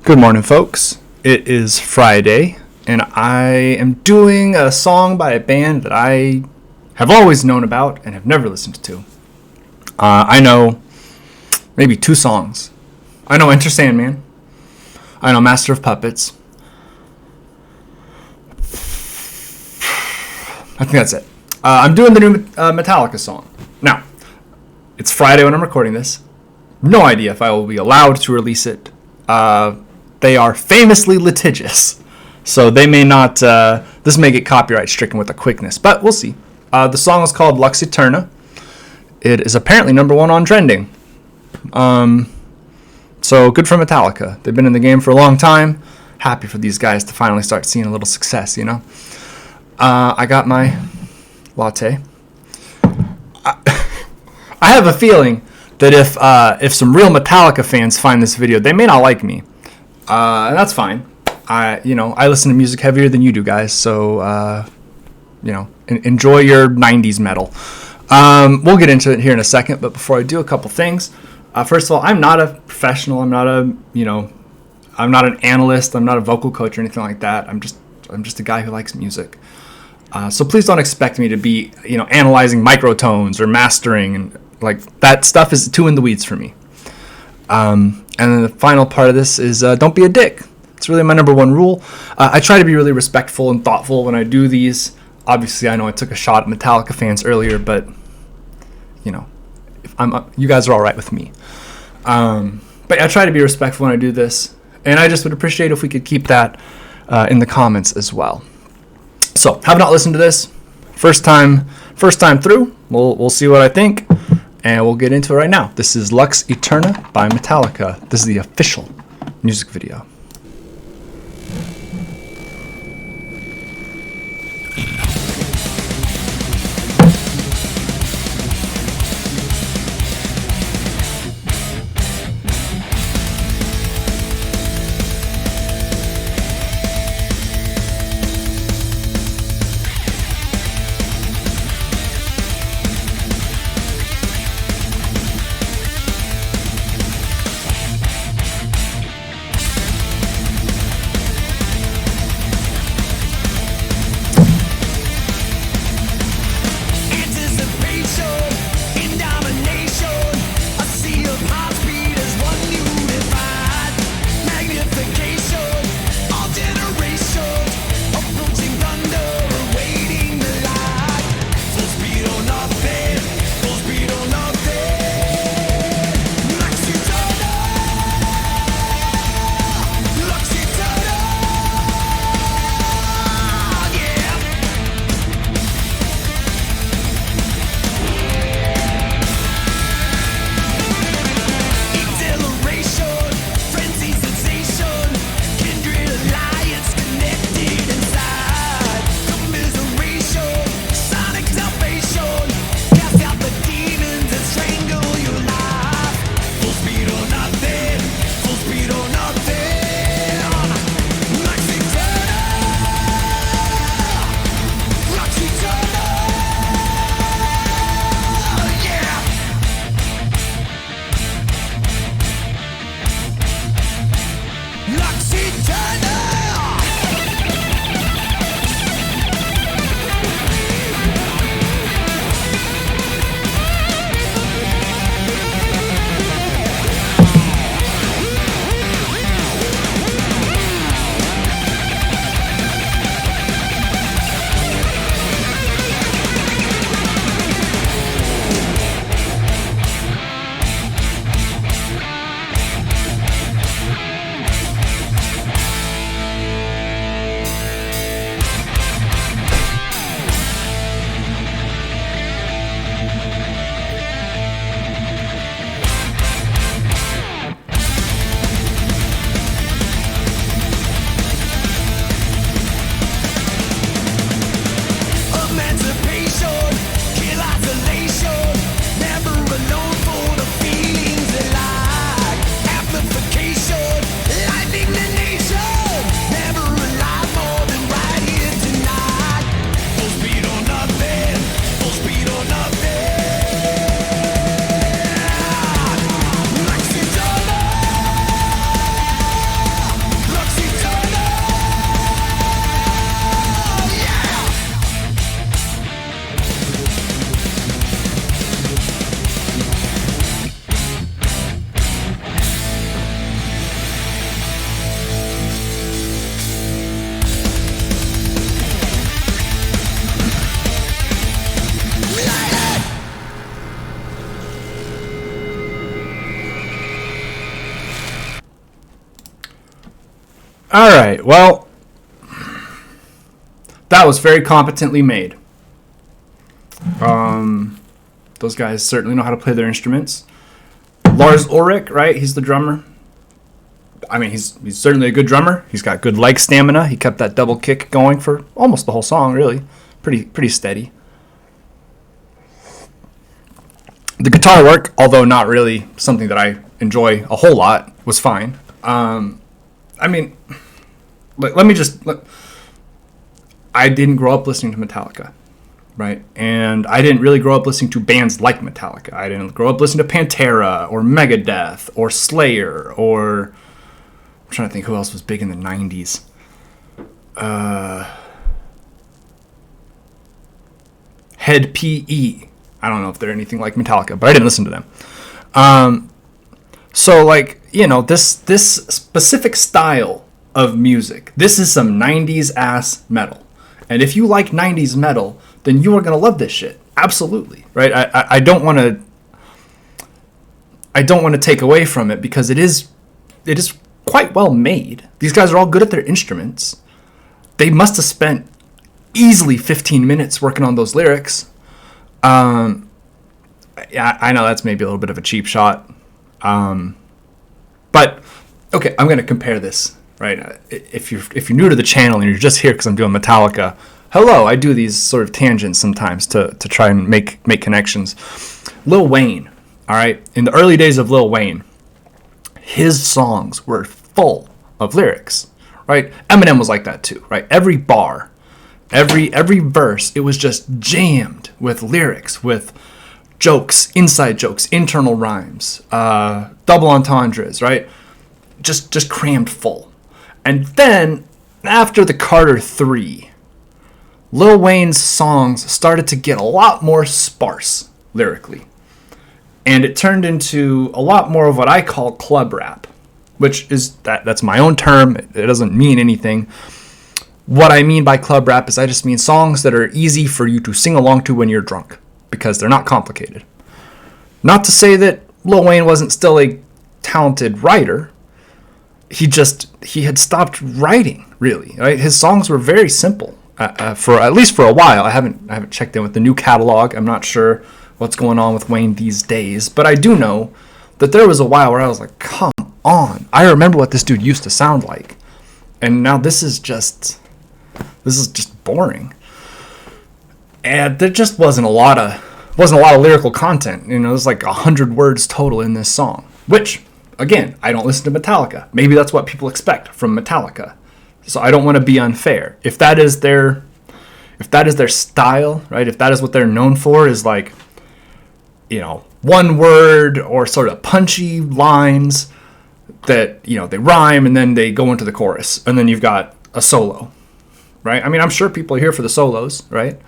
Good morning, folks. It is Friday, and I am doing a song by a band that I have always known about and have never listened to. I know maybe 2 songs. I know Enter Sandman. I know Master of Puppets. I think that's it. I'm doing the new Metallica song. Now, it's Friday when I'm recording this. No idea if I will be allowed to release it. They are famously litigious, so they may not. This may get copyright stricken with a quickness, but we'll see. The song is called LUX ÆTERNA. It is apparently #1 on trending. So good for Metallica. They've been in the game for a long time. Happy for these guys to finally start seeing a little success, you know. I got my latte. I have a feeling that if some real Metallica fans find this video, they may not like me. And that's fine. I listen to music heavier than you do, guys. So, enjoy your 90s metal. We'll get into it here in a second. But before I do, a couple things. First of all, I'm not a professional. I'm not an analyst. I'm not a vocal coach or anything like that. I'm just a guy who likes music. So please don't expect me to be, analyzing microtones or mastering, and like that stuff is too in the weeds for me. And then the final part of this is don't be a dick. It's really my #1 rule. I try to be really respectful and thoughtful when I do these. Obviously, I know I took a shot at Metallica fans earlier, but you guys are all right with me. But I try to be respectful when I do this, and I just would appreciate if we could keep that in the comments as well. So, have not listened to this. First time through. We'll see what I think. And we'll get into it right now. This is LUX ÆTERNA by Metallica. This is the official music video. All right. Well, that was very competently made. Those guys certainly know how to play their instruments. Lars Ulrich, right? He's the drummer. I mean, he's certainly a good drummer. He's got good leg stamina. He kept that double kick going for almost the whole song, really. Pretty steady. The guitar work, although not really something that I enjoy a whole lot, was fine. I mean, I didn't grow up listening to Metallica, right? And I didn't really grow up listening to bands like Metallica. I didn't grow up listening to Pantera or Megadeth or Slayer or... I'm trying to think who else was big in the 90s. Head PE. I don't know if they're anything like Metallica, but I didn't listen to them. So, like, you know, this specific style of music, this is some 90s ass metal. And if you like 90s metal, then you are going to love this shit. Absolutely. Right? I don't want to take away from it because it is quite well made. These guys are all good at their instruments. They must have spent easily 15 minutes working on those lyrics. Yeah, I know that's maybe a little bit of a cheap shot. But okay, I'm going to compare this, right? If you're new to the channel and you're just here because I'm doing Metallica, hello, I do these sort of tangents sometimes to try and make connections. Lil Wayne, all right? In the early days of Lil Wayne, his songs were full of lyrics, right? Eminem was like that too, right? Every bar, every verse, it was just jammed with lyrics, with jokes, inside jokes, internal rhymes, double entendres, right? Just crammed full. And then after the Carter 3, Lil Wayne's songs started to get a lot more sparse lyrically. And it turned into a lot more of what I call club rap, which is that's my own term. It doesn't mean anything. What I mean by club rap is I just mean songs that are easy for you to sing along to when you're drunk because they're not complicated. Not to say that Lil Wayne wasn't still a talented writer. He had stopped writing, really. Right? His songs were very simple for at least for a while. I haven't checked in with the new catalog. I'm not sure what's going on with Wayne these days, but I do know that there was a while where I was like, come on. I remember what this dude used to sound like. And now this is just boring. And there just wasn't a lot of lyrical content. You know, there's like 100 words total in this song, which again, I don't listen to Metallica. Maybe that's what people expect from Metallica. So I don't want to be unfair. If that is their style, right? If that is what they're known for, is like, you know, one word or sort of punchy lines that, you know, they rhyme and then they go into the chorus and then you've got a solo, right? I mean, I'm sure people are here for the solos, right?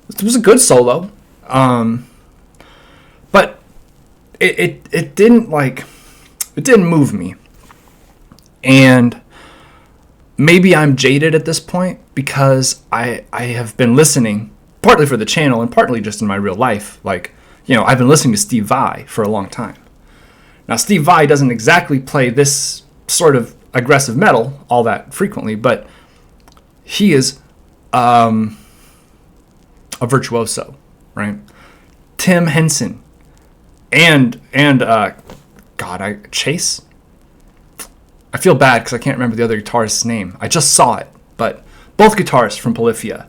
It was a good solo, but it didn't move me. And maybe I'm jaded at this point because I have been listening, partly for the channel and partly just in my real life. Like, you know, I've been listening to Steve Vai for a long time. Now, Steve Vai doesn't exactly play this sort of aggressive metal all that frequently, but he is a virtuoso, right? Tim Henson and Chase. I feel bad because I can't remember the other guitarist's name. I just saw it, but both guitarists from Polyphia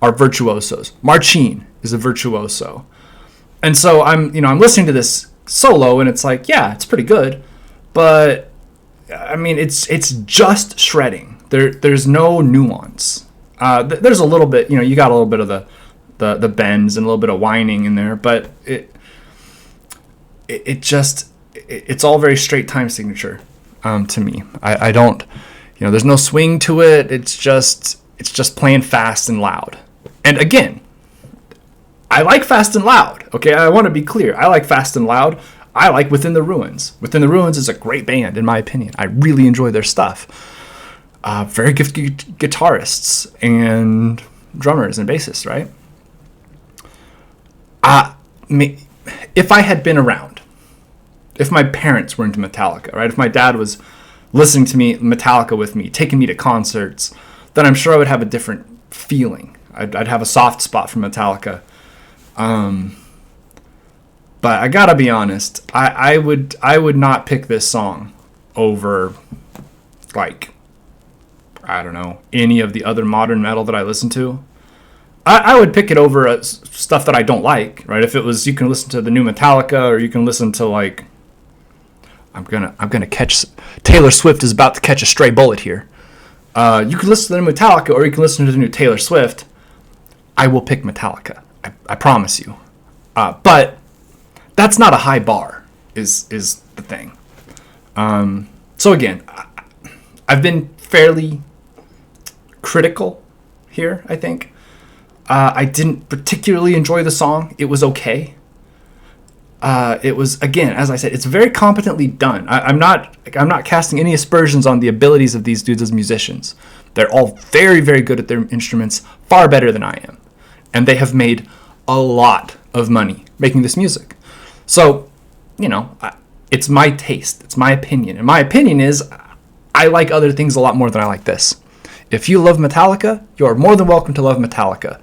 are virtuosos. Marcin is a virtuoso. And so I'm listening to this solo and it's like, yeah, it's pretty good, but I mean, it's just shredding. There's no nuance. There's a little bit, you know, you got a little bit of the bends and a little bit of whining in there, but it's all very straight time signature to me. I don't, you know, there's no swing to it. It's just playing fast and loud. And again, I like fast and loud. Okay, I want to be clear. I like fast and loud. I like Within the Ruins. Within the Ruins is a great band, in my opinion. I really enjoy their stuff. Very gifted guitarists and drummers and bassists, right? If I had been around, if my parents were into Metallica, right? If my dad was listening to Metallica with me, taking me to concerts, then I'm sure I would have a different feeling. I'd have a soft spot for Metallica. But I gotta be honest, I would not pick this song over, like, I don't know, any of the other modern metal that I listen to. I would pick it over stuff that I don't like, right? If it was, you can listen to the new Metallica, or you can listen to, like, I'm gonna catch, Taylor Swift is about to catch a stray bullet here. You can listen to the new Metallica, or you can listen to the new Taylor Swift. I will pick Metallica. I promise you. But that's not a high bar, is the thing. So again, I've been fairly critical here, I think. I didn't particularly enjoy the song. It was okay. It was, again, as I said, it's very competently done. I'm not casting any aspersions on the abilities of these dudes as musicians. They're all very, very good at their instruments, far better than I am. And they have made a lot of money making this music. So, you know, it's my taste. It's my opinion. And my opinion is I like other things a lot more than I like this. If you love Metallica, you are more than welcome to love Metallica.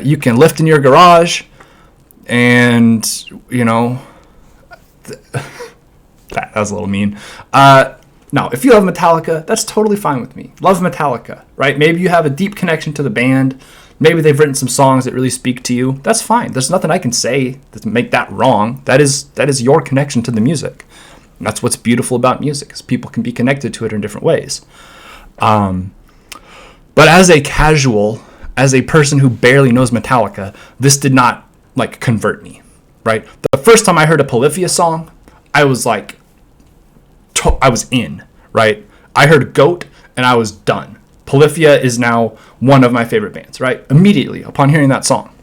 You can lift in your garage, and, you know, that was a little mean. No, if you love Metallica, that's totally fine with me. Love Metallica, right? Maybe you have a deep connection to the band. Maybe they've written some songs that really speak to you. That's fine. There's nothing I can say to make that wrong. That is your connection to the music. And that's what's beautiful about music, is people can be connected to it in different ways. But as a casual, as a person who barely knows Metallica, this did not, like, convert me, right? The first time I heard a Polyphia song, I was like, I was in, right? I heard Goat, and I was done. Polyphia is now one of my favorite bands, right? Immediately upon hearing that song.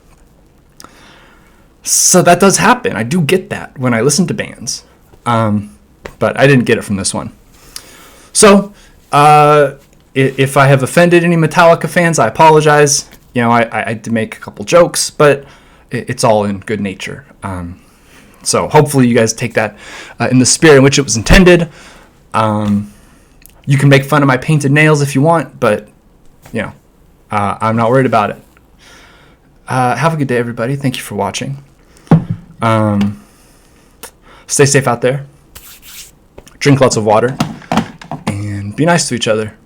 So that does happen. I do get that when I listen to bands. But I didn't get it from this one. So, if I have offended any Metallica fans, I apologize. You know, I did make a couple jokes, but it's all in good nature. So hopefully you guys take that in the spirit in which it was intended. You can make fun of my painted nails if you want, but, you know, I'm not worried about it. Have a good day, everybody. Thank you for watching. Stay safe out there. Drink lots of water. And be nice to each other.